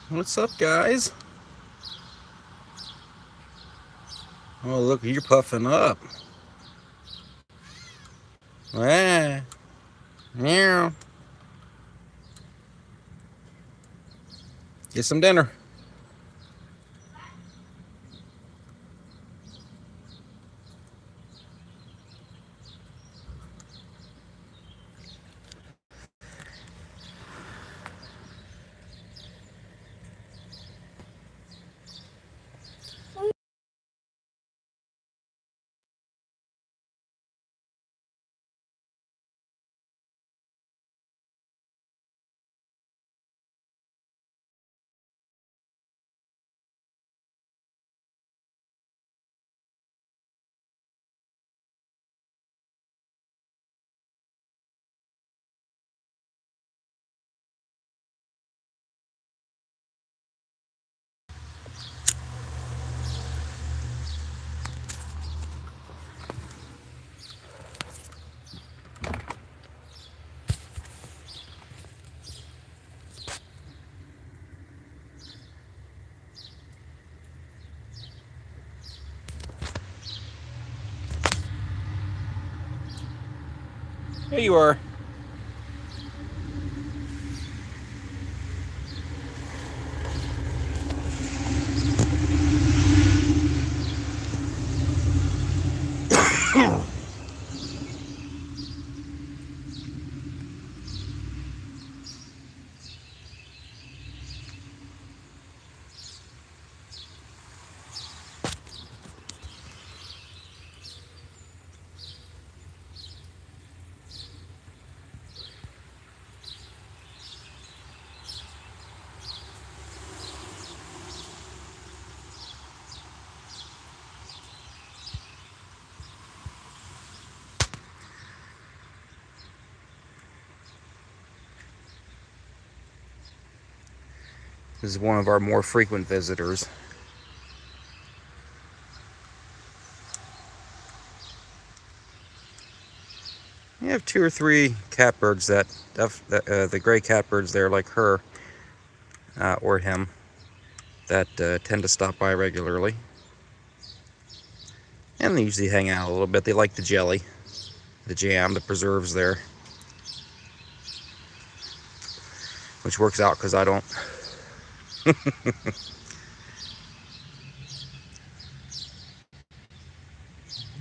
What's up, guys? Oh, look, you're puffing up. Ah, meow. Get some dinner. There you are. This is one of our more frequent visitors. We have 2 or 3 catbirds the gray catbirds there, like her or him, that tend to stop by regularly. And they usually hang out a little bit. They like the jelly, the jam, the preserves there, which works out because I don't.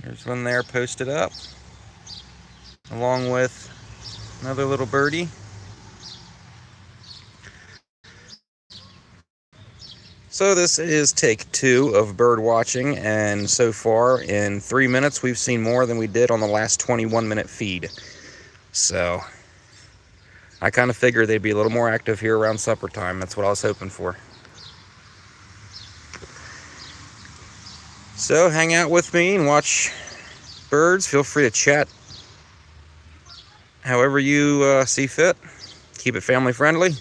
There's one there posted up, along with another little birdie. So this is take 2 of bird watching, and so far in 3 minutes we've seen more than we did on the last 21-minute feed. So I kind of figured they'd be a little more active here around supper time. That's what I was hoping for. So hang out with me and watch birds. Feel free to chat however you see fit. Keep it family friendly.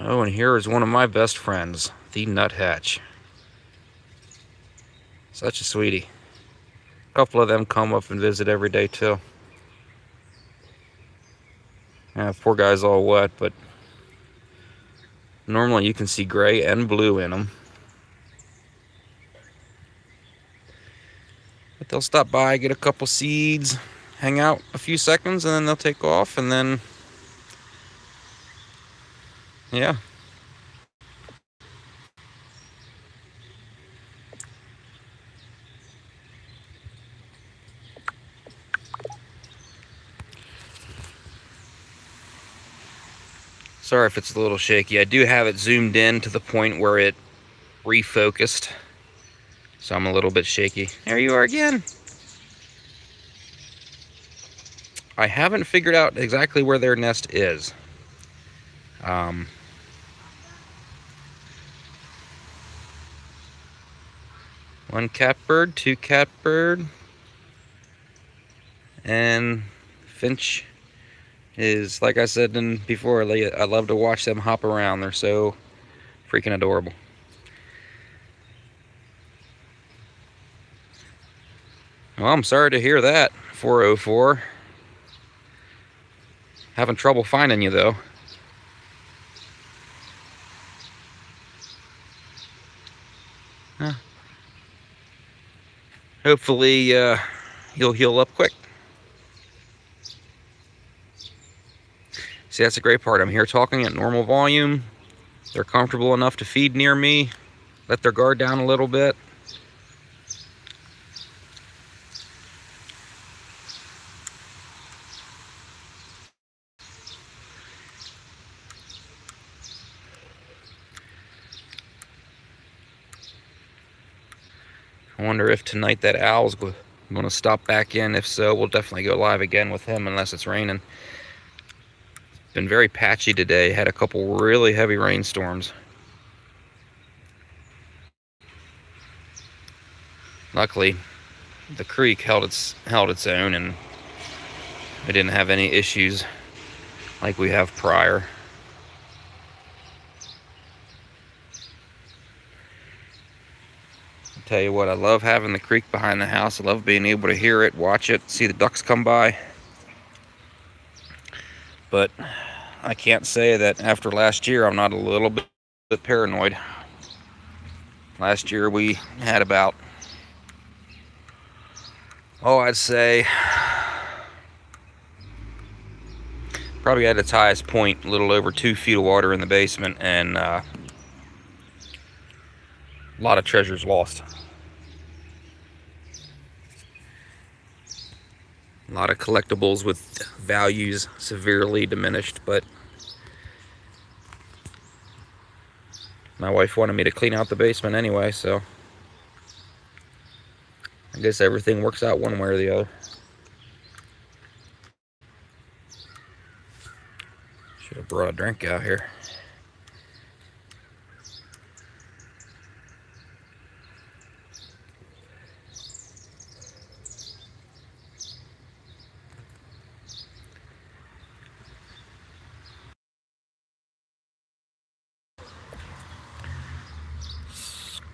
Oh, and here is one of my best friends, the nuthatch. Such a sweetie. A couple of them come up and visit every day too. Yeah, poor guy's all wet, but normally you can see gray and blue in them. But they'll stop by, get a couple seeds, hang out a few seconds, and then they'll take off, and then, yeah. Sorry if it's a little shaky. I do have it zoomed in to the point where it refocused, so I'm a little bit shaky. There you are again. I haven't figured out exactly where their nest is. One catbird, two catbird, and finch is, like I said before, I love to watch them hop around. They're so freaking adorable. Well, I'm sorry to hear that, 404. Having trouble finding you, though. Huh. Hopefully, you'll heal up quick. See, that's the great part. I'm here talking at normal volume. They're comfortable enough to feed near me, let their guard down a little bit. I wonder if tonight that owl's going to stop back in. If so, we'll definitely go live again with him unless it's raining. It's been very patchy today. Had a couple really heavy rainstorms. Luckily, the creek held its own, and we didn't have any issues like we have prior. I'll tell you what, I love having the creek behind the house. I love being able to hear it, watch it, see the ducks come by. But I can't say that after last year I'm not a little bit paranoid. Last year we had about, I'd say probably at its highest point, a little over 2 feet of water in the basement, and a lot of treasures lost. A lot of collectibles with values severely diminished, but my wife wanted me to clean out the basement anyway, so I guess everything works out one way or the other. Should have brought a drink out here.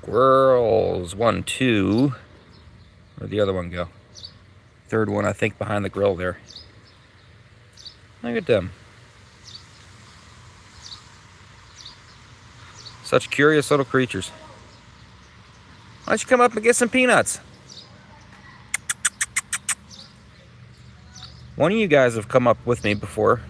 Squirrels, 1, 2. Where'd the other one go? Third one, I think, behind the grill there. Look at them. Such curious little creatures. Why don't you come up and get some peanuts? One of you guys have come up with me before.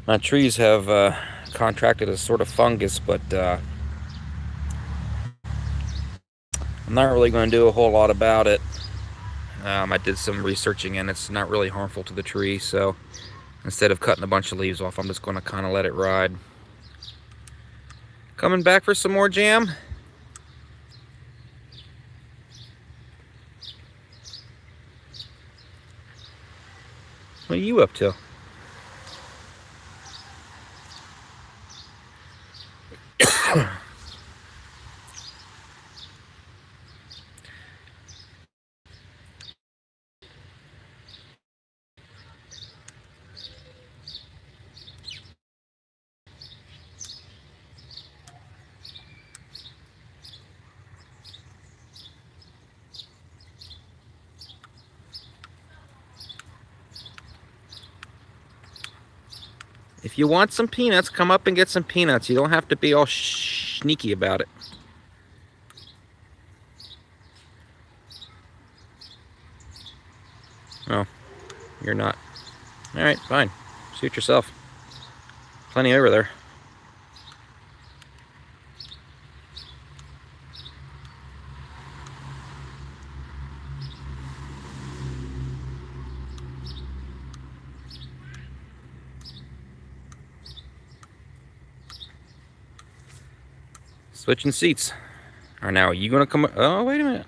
My trees have contracted a sort of fungus, but I'm not really going to do a whole lot about it. I did some researching, and it's not really harmful to the tree, so instead of cutting a bunch of leaves off, I'm just going to kind of let it ride. Coming back for some more jam? What are you up to? If you want some peanuts, come up and get some peanuts. You don't have to be all sneaky about it. Oh, you're not. All right, fine. Suit yourself. Plenty over there. Switching seats. All right, now are you gonna come? Oh, wait a minute.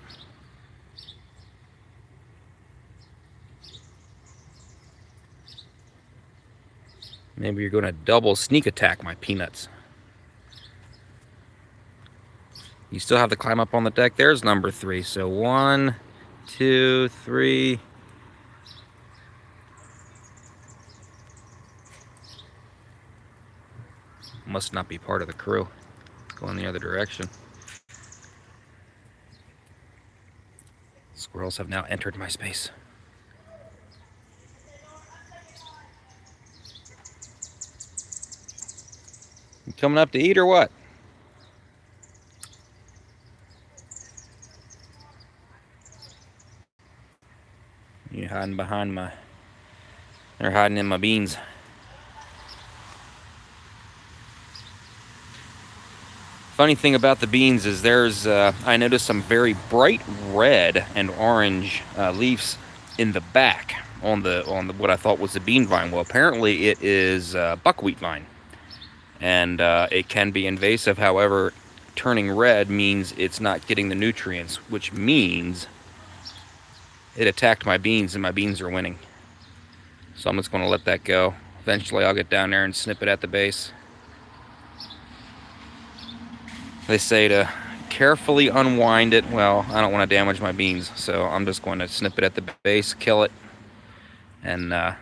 Maybe you're gonna double sneak attack my peanuts. You still have to climb up on the deck. There's number 3. So 1, 2, 3. Must not be part of the crew. Going the other direction. Squirrels have now entered my space. You coming up to eat or what? You hiding behind my... They're hiding in my beans. Funny thing about the beans is there's, I noticed some very bright red and orange leaves in the back on the what I thought was the bean vine. Well, apparently it is buckwheat vine, and it can be invasive. However, turning red means it's not getting the nutrients, which means it attacked my beans, and my beans are winning. So I'm just going to let that go. Eventually, I'll get down there and snip it at the base. They say to carefully unwind it. Well, I don't want to damage my beans, so I'm just going to snip it at the base, kill it, and then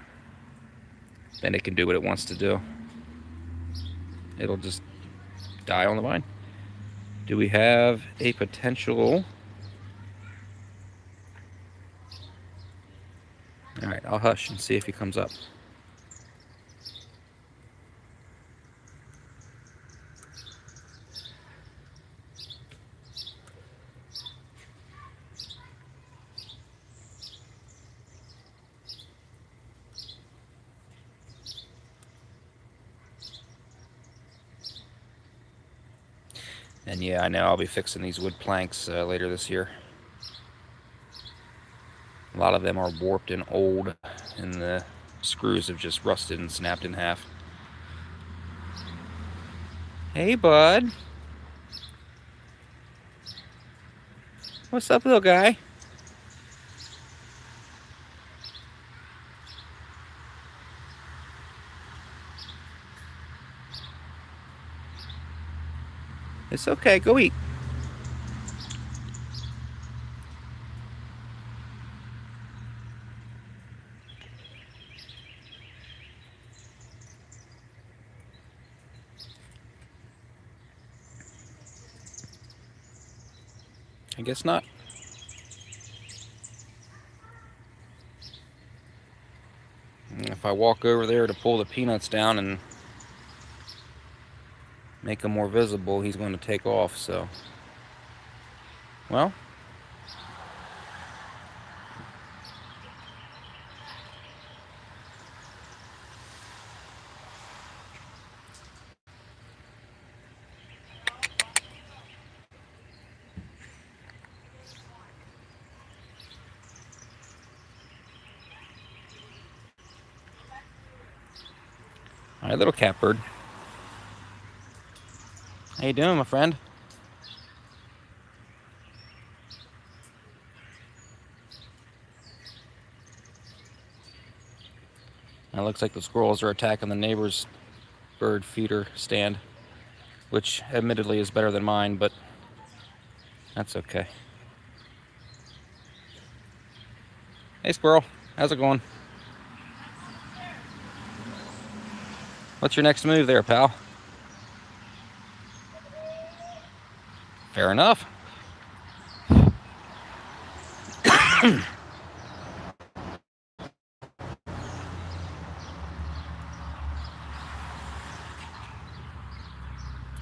it can do what it wants to do. It'll just die on the vine. Do we have a potential? All right, I'll hush and see if he comes up. And yeah, I know I'll be fixing these wood planks later this year. A lot of them are warped and old, and the screws have just rusted and snapped in half. Hey, bud. What's up, little guy? It's okay, go eat. I guess not. If I walk over there to pull the peanuts down and make them more visible, he's going to take off, so. Well. All right, little catbird. How you doing, my friend? It looks like the squirrels are attacking the neighbor's bird feeder stand, which admittedly is better than mine, but that's okay. Hey, squirrel. How's it going? What's your next move there, pal? Fair enough. All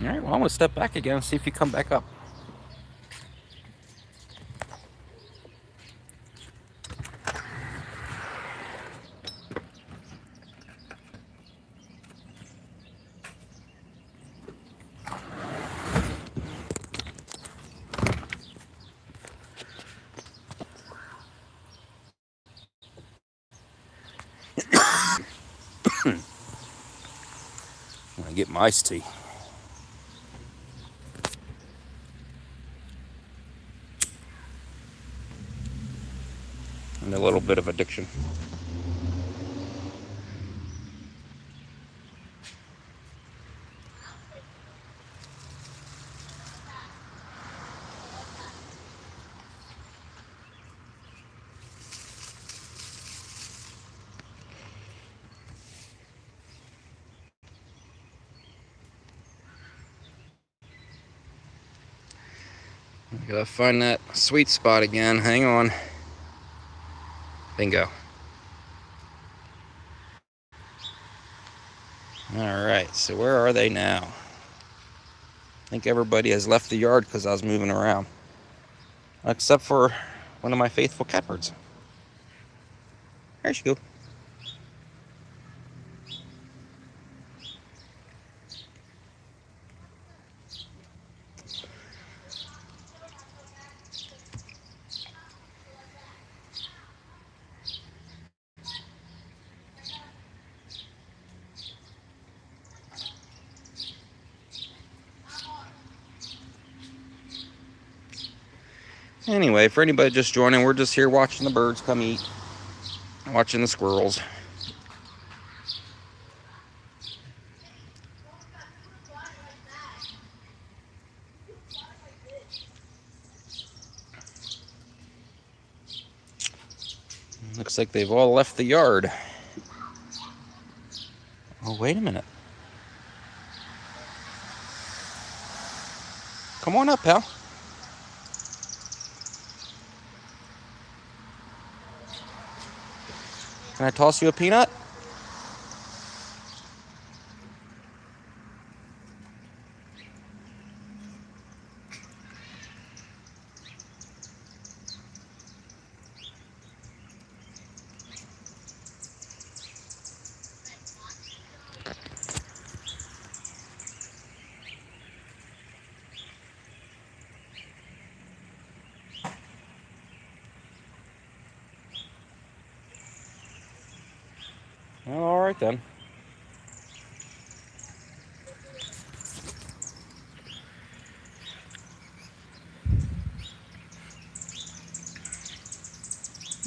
right, well, I'm going to step back again and see if you come back up. iced tea. And a little bit of addiction. Gotta find that sweet spot again. Hang on. Bingo. Alright, so where are they now? I think everybody has left the yard because I was moving around. Except for one of my faithful catbirds. There she goes. Anyway, for anybody just joining, we're just here watching the birds come eat. Watching the squirrels. Looks like they've all left the yard. Oh, wait a minute. Come on up, pal. Can I toss you a peanut? Well, all right then.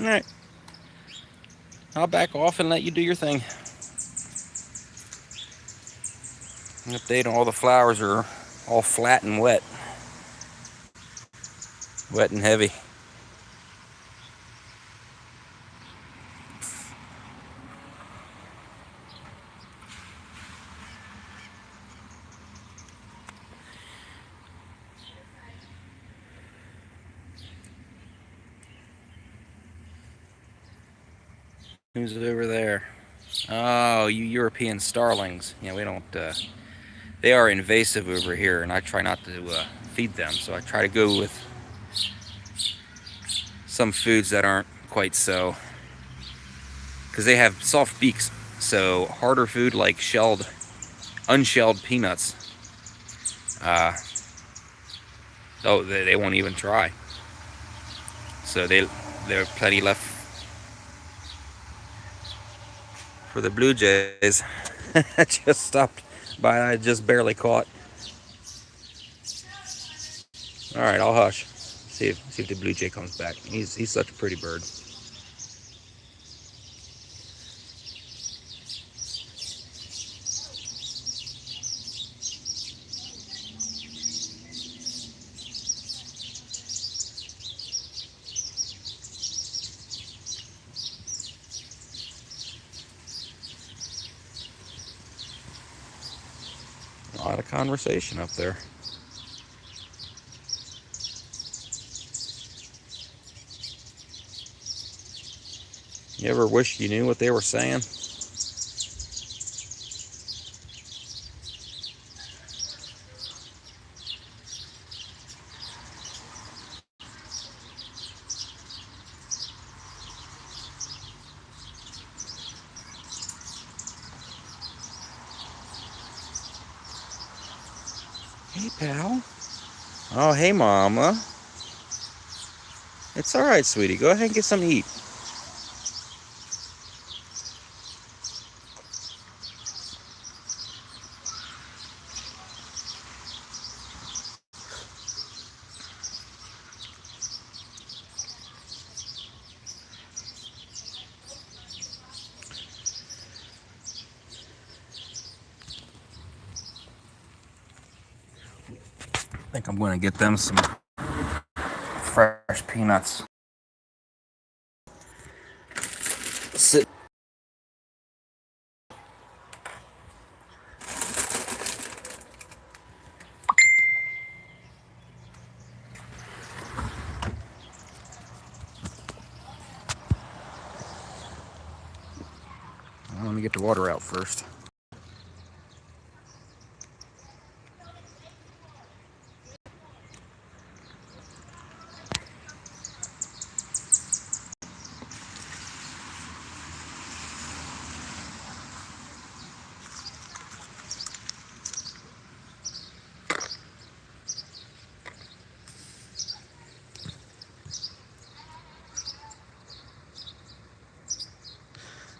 All right. I'll back off and let you do your thing. An update on all the flowers are all flat and wet. Wet and heavy. Who's over there? Oh, you European starlings. Yeah, we don't, they are invasive over here, and I try not to feed them, so I try to go with some foods that aren't quite so, because they have soft beaks, so harder food like unshelled peanuts, oh, they won't even try. So there are plenty left for the blue jays. Just stopped by, I just barely caught. All right, I'll hush. See if the blue jay comes back. He's such a pretty bird. A lot of conversation up there. You ever wish you knew what they were saying? Hey, pal. Oh, hey, mama. It's all right, sweetie. Go ahead and get something to eat. think I'm going to get them some fresh peanuts. Sit. Let me get the water out first.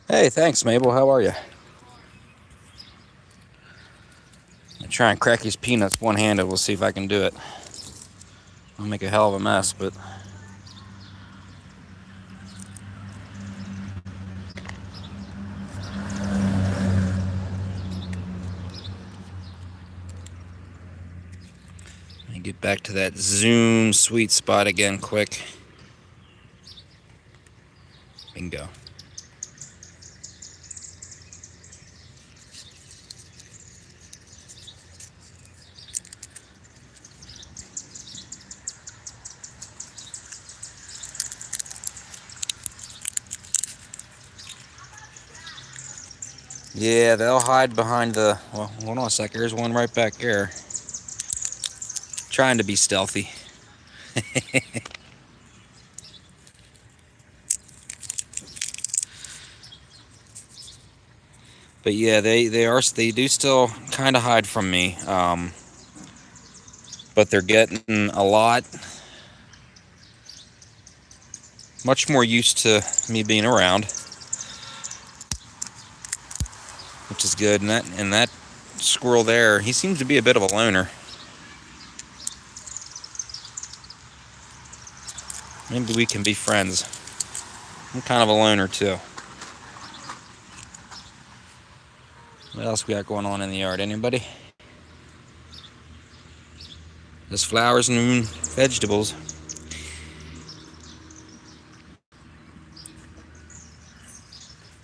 Hey, thanks, Mabel. How are you? I try and crack these peanuts one-handed. We'll see if I can do it. I'll make a hell of a mess, but let me get back to that zoom sweet spot again quick. Bingo. Yeah, they'll hide behind the... Well, hold on a sec. There's one right back there. Trying to be stealthy. But yeah, they do still kind of hide from me. But they're getting a lot much more used to me being around, which is good. And that squirrel there, he seems to be a bit of a loner. Maybe we can be friends. I'm kind of a loner too. What else we got going on in the yard? Anybody? There's flowers and vegetables.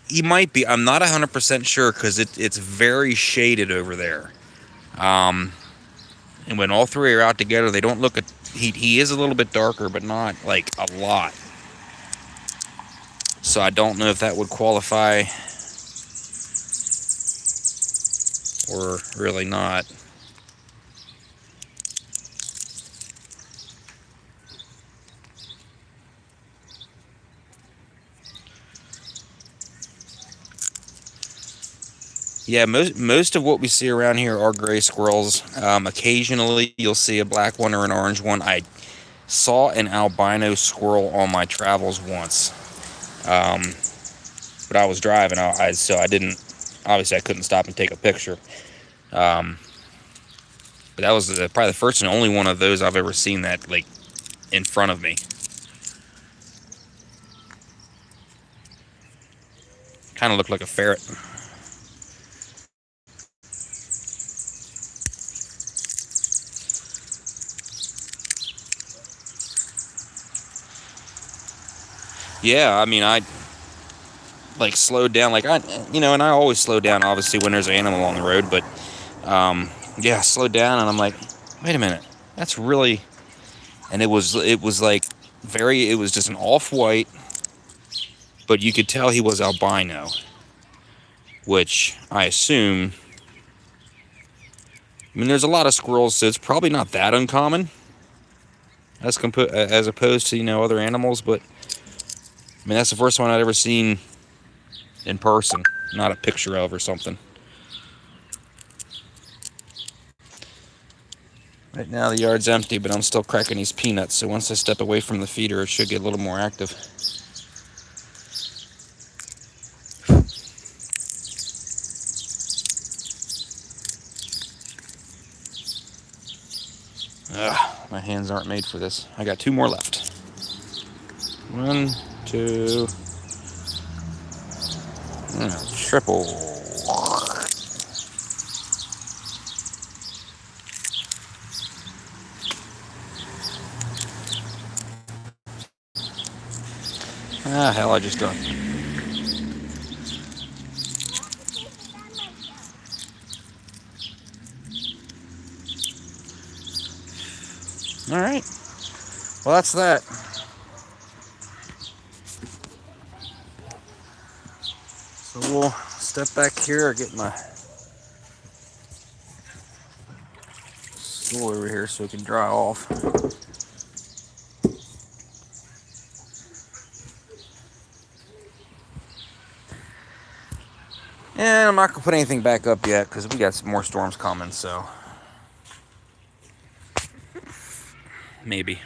He might be. I'm not 100% sure because it's very shaded over there. And when all three are out together, they don't look at... He is a little bit darker, but not like a lot. So I don't know if that would qualify or really not. Yeah, most of what we see around here are gray squirrels. Occasionally, you'll see a black one or an orange one. I saw an albino squirrel on my travels once, but I was driving, so I didn't. Obviously, I couldn't stop and take a picture. But that was probably the first and only one of those I've ever seen that like in front of me. Kind of looked like a ferret. Yeah, I mean, I like slowed down, like and I always slow down, obviously, when there's an animal on the road. But yeah, I slowed down, and I'm like, wait a minute, that's really, and it was like it was just an off-white, but you could tell he was albino, which I assume. I mean, there's a lot of squirrels, so it's probably not that uncommon as opposed to other animals, but. I mean, that's the first one I'd ever seen in person, not a picture of or something. Right now the yard's empty, but I'm still cracking these peanuts, so once I step away from the feeder, it should get a little more active. My hands aren't made for this. I got 2 more left. 1, 2... triple. Ah, hell, I just done. Alright. Well, that's that. So we'll step back here, get my stool over here so it can dry off. And I'm not going to put anything back up yet because we got some more storms coming, so maybe.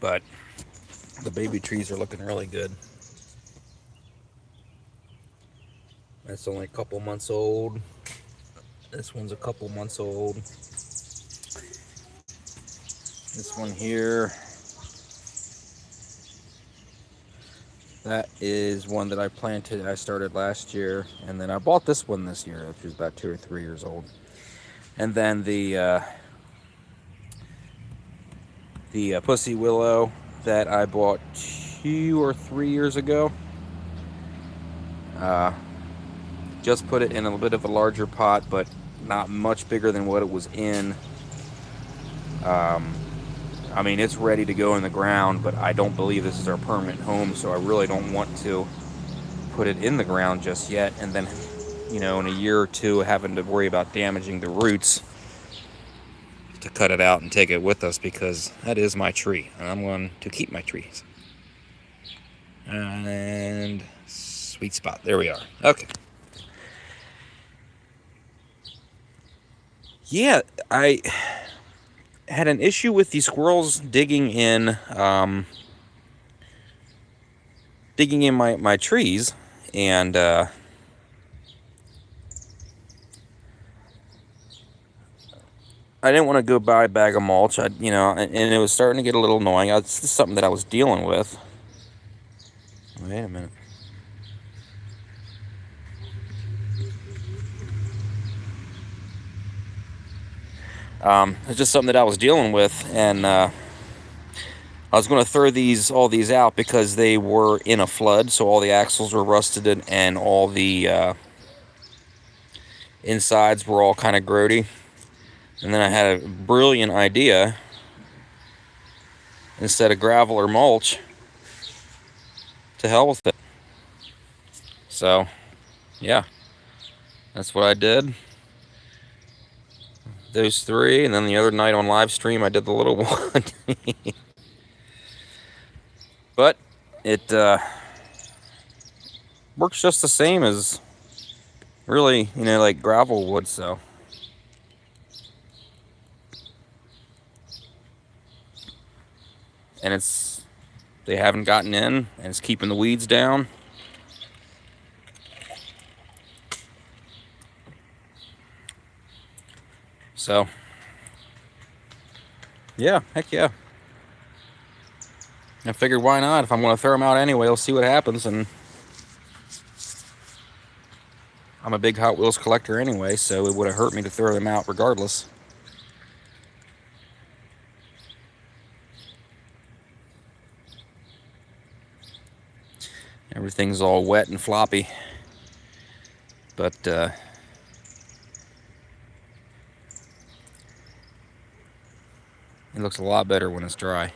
But the baby trees are looking really good. That's only a couple months old. This one's a couple months old. This one here, that is one that I planted. I started last year, and then I bought this one this year, which is about 2 or 3 years old. And then the pussy willow that I bought 2 or 3 years ago. Just put it in a bit of a larger pot, but not much bigger than what it was in. I mean, it's ready to go in the ground, but I don't believe this is our permanent home, so I really don't want to put it in the ground just yet, and then, you know, in a year or two having to worry about damaging the roots to cut it out and take it with us, because that is my tree, and I'm going to keep my trees. And sweet spot, there we are. Okay. Yeah, I had an issue with the squirrels digging in my trees, and I didn't want to go buy a bag of mulch, and it was starting to get a little annoying. It's just something that I was dealing with. Wait a minute. It's just something that I was dealing with, and I was going to throw all these out because they were in a flood, so all the axles were rusted and all the insides were all kind of grody. And then I had a brilliant idea. Instead of gravel or mulch, to hell with it. So, yeah, that's what I did. Those 3, and then the other night on live stream I did the little one. But it works just the same as really, like gravel would, so. And they haven't gotten in, and it's keeping the weeds down. So, yeah, heck yeah. I figured, why not? If I'm going to throw them out anyway, we'll see what happens. And I'm a big Hot Wheels collector anyway, so it would have hurt me to throw them out regardless. Everything's all wet and floppy. But, it looks a lot better when it's dry.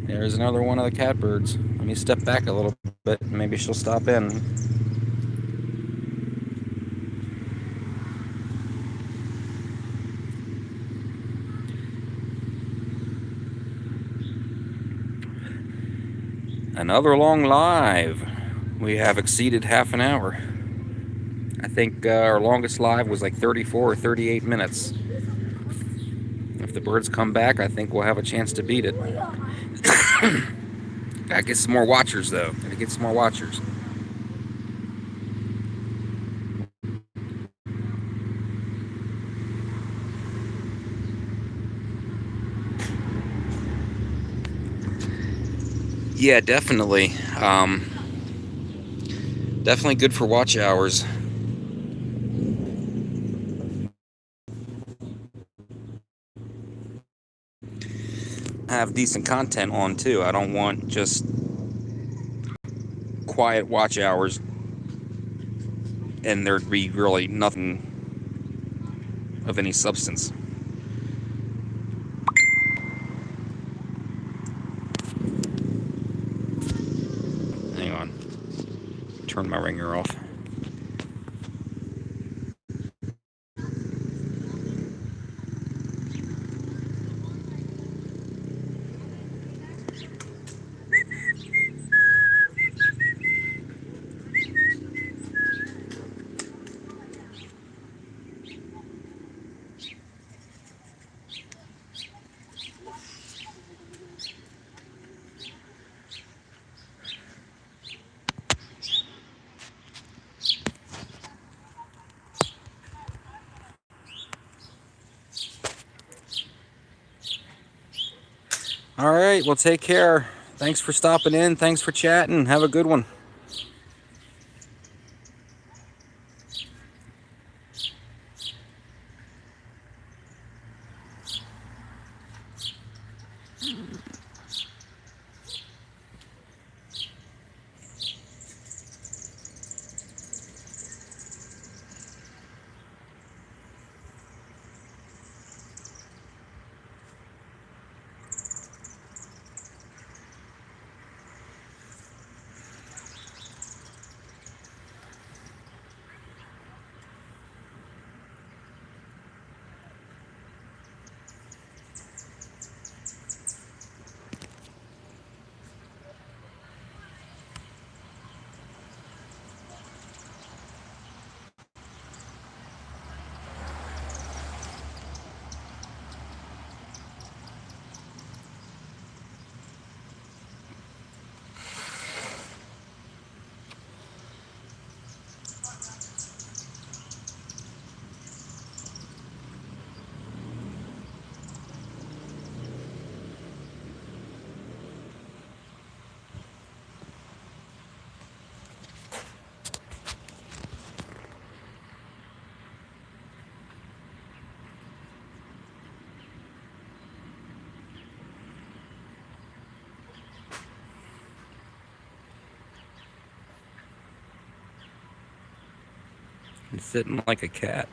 There's another one of the catbirds. Let me step back a little bit, and maybe she'll stop in. Another long live. We have exceeded half an hour. I think our longest live was like 34 or 38 minutes. If the birds come back, I think we'll have a chance to beat it. Gotta get some more watchers, though. Gotta get some more watchers. Yeah, definitely. Definitely good for watch hours. Have decent content on too. I don't want just quiet watch hours and there'd be really nothing of any substance. Hang on. Turn my ringer off. All right, well, take care. Thanks for stopping in. Thanks for chatting. Have a good one. He's sitting like a cat.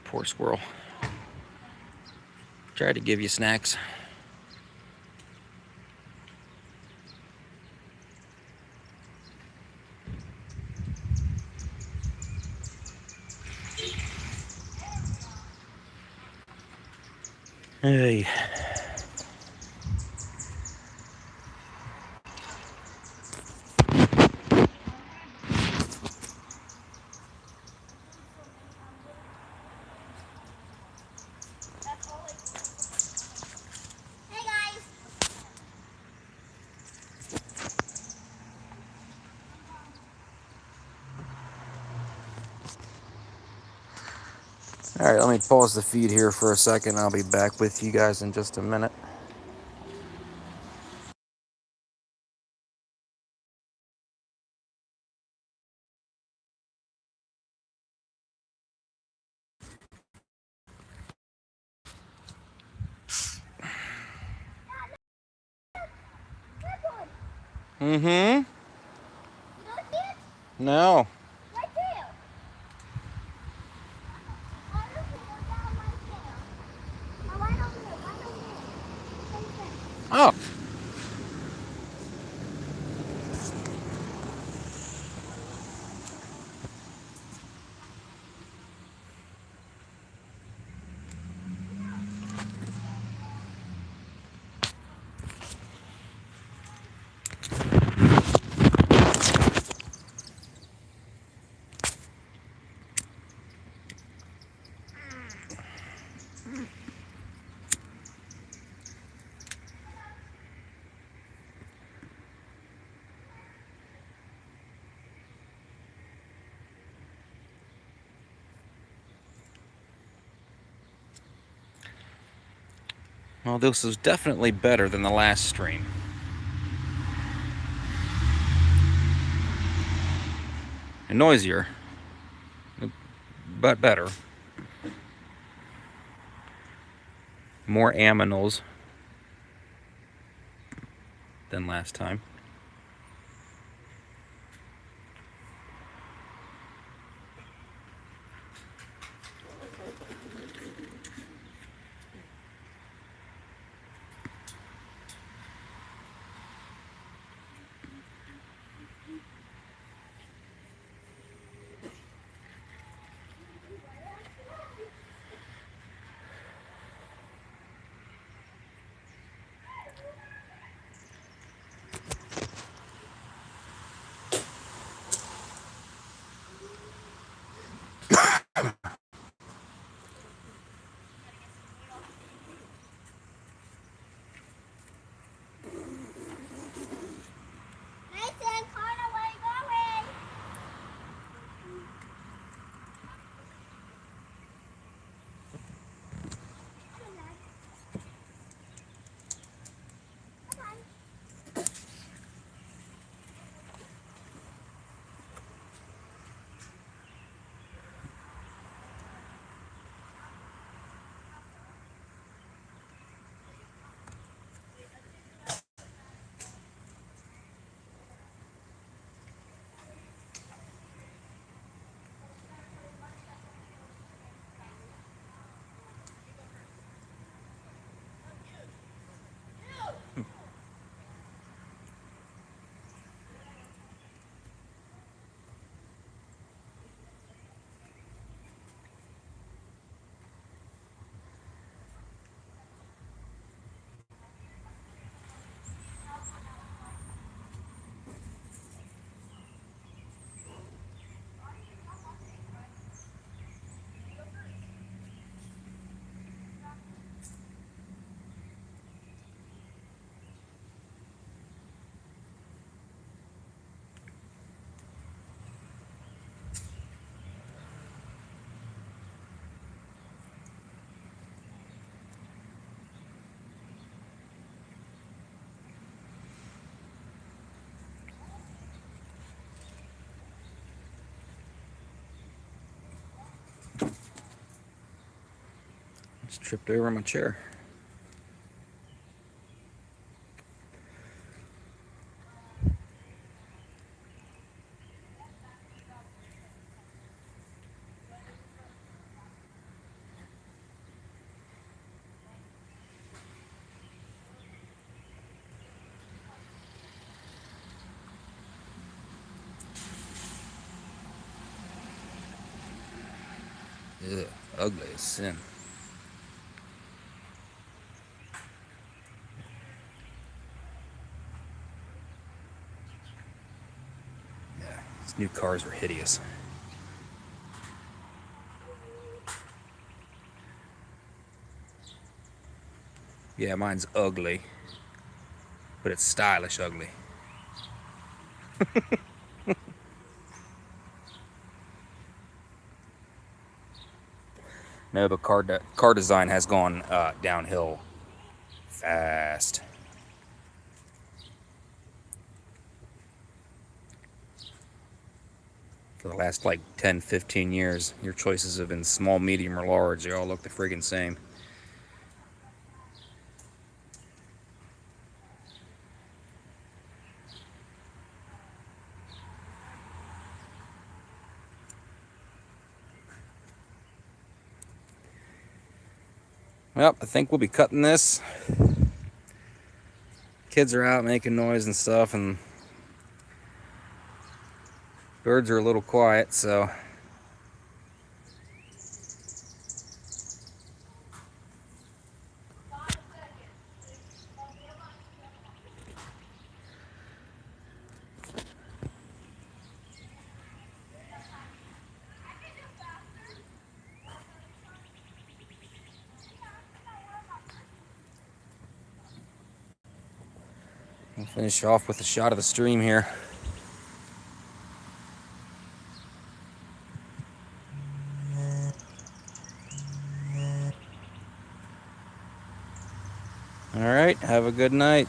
Poor squirrel. Tried to give you snacks. Hey. Alright, let me pause the feed here for a second. I'll be back with you guys in just a minute. Mm-hmm. No. Oh. Well, this is definitely better than the last stream. And noisier, but better. More aminals than last time. Just tripped over my chair. Ugh, ugly as sin. Yeah, these new cars are hideous. Yeah, mine's ugly, but it's stylish ugly. No, but car design has gone downhill fast. For the last like 10, 15 years, your choices have been small, medium, or large. They all look the friggin' same. Well, I think we'll be cutting this. Kids are out making noise and stuff, and birds are a little quiet, so we'll finish off with a shot of the stream here. All right, have a good night.